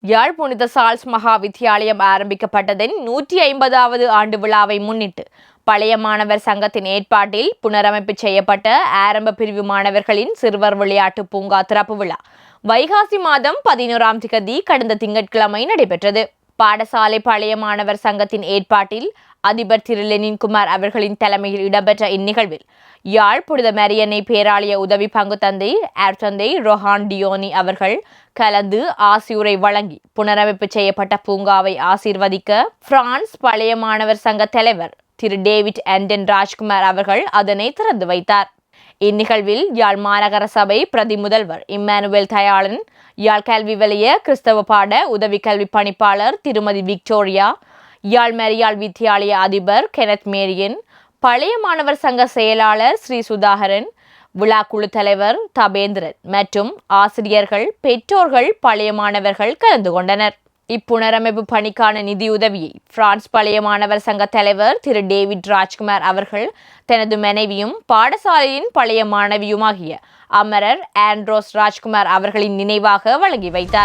யாழ் புனித சார்ல்ஸ் மகா வித்தியாலயம் ஆரம்பிக்கப்பட்டதன் 150வது ஆண்டு விழாவை முன்னிட்டு பழைய மாணவர் சங்கத்தின் ஏற்பாட்டில் புனரமைப்பு செய்யப்பட்ட ஆரம்ப பிரிவு மாணவர்களின் சிறுவர் விளையாட்டு பூங்கா திறப்பு விழா வைகாசி மாதம் 11ஆம் திகதி கடந்த திங்கட்கிழமை நடைபெற்றது. பாடசாலை பழைய மாணவர் சங்கத்தின் ஏற்பாட்டில் அதிபர் திரு லெனின் குமார் அவர்களின் தலைமையில் இடம்பெற்ற இந்நிகழ்வில் யாழ் புனித மரியன்னை பேராலய உதவி பங்கு தந்தை அர்த்தந்தை ரொஹான் டியோனி அவர்கள் கலந்து ஆசியுரை வழங்கி புனரமைப்பு செய்யப்பட்ட பூங்காவை ஆசீர்வதிக்க பிரான்ஸ் பழைய மாணவர் சங்க தலைவர் திரு டேவிட் ஆண்டன் ராஜ்குமார் அவர்கள் அதனை திறந்து வைத்தார். இந்நிகழ்வில் யாழ் மாநகர சபை பிரதி முதல்வர் இம்மானுவேல் தயாளன், யாழ் கல்வி வலய கிறிஸ்தவ பாட உதவி கல்வி பணிப்பாளர் திருமதி விக்டோரியா, யாழ் மரியாள் வித்தியாலய அதிபர் கெனத் மேரியன், பழைய மாணவர் சங்க செயலாளர் ஸ்ரீ சுதாகரன், விழா குழு தலைவர் தபேந்திரன் மற்றும் ஆசிரியர்கள், பெற்றோர்கள், பழைய மாணவர்கள் கலந்து கொண்டனர். இப்புனரமைப்பு பணிக்கான நிதியுதவியை பிரான்ஸ் பழைய மாணவர் சங்க தலைவர் திரு டேவிட் ராஜ்குமார் அவர்கள் தனது மனைவியும் பாடசாலையின் பழைய மாணவியுமாகிய அமரர் ஆண்ட்ரோஸ் ராஜ்குமார் அவர்களின் நினைவாக வழங்கி வைத்தார்.